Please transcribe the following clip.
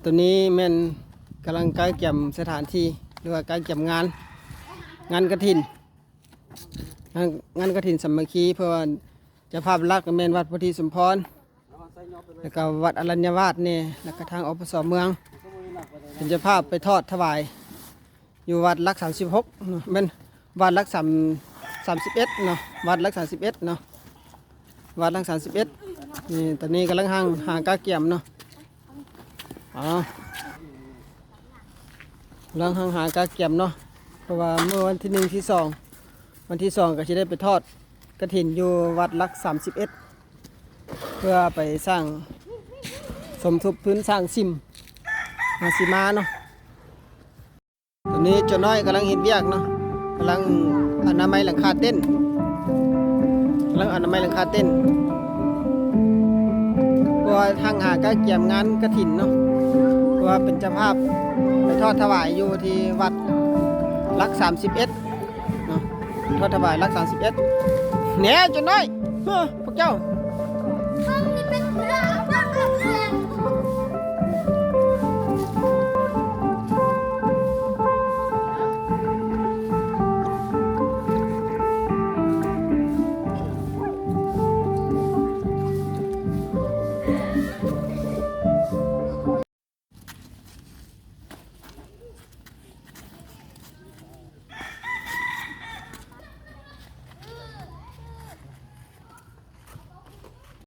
ตัวนี้แม่นกำลังใกล้เกี่ยมสถานที่หรือว่าใกล้เกี่ยมงานกฐินงานกฐินสามัคคีเพื่อเจ้าภาพหลักก็แม่นวัดพุทธิสมพรแล้วก็วัดอรัญญวาสนี่แล้วก็ทางอปสเมืองเป็นเจ้าภาพไปทอดถวายอยู่วัดหลัก36เนาะแม่นวัดหลัก31เนาะวัดหลัก31เนาะวัดหลัก31นี่ตอนนี้กำลังหากาเกี่ยมเนาะลังหากาเกี่ยมเนาะเพราะว่าเมื่อวันที่1ที่2วันที่2ก็จะได้ไปทอดกฐินอยู่วัดหลัก31เพื่อไปสร้างสมทบพื้นสร้างซิมมาซิมาเนาะตอนนี้เจ้าน้อยกำลังเห็นเวียกเนาะกำลังอนามัยหลังคาเต้นเพื่อทางหากาเกี่ยมงานกฐินเนาะเพราะว่าเป็นเจ้าภาพไปทอดถวายอยู่ที่วัดหลัก31เนาะทอดถวายหลัก31เนี่ยเจ้าน้อยพวกเจ้า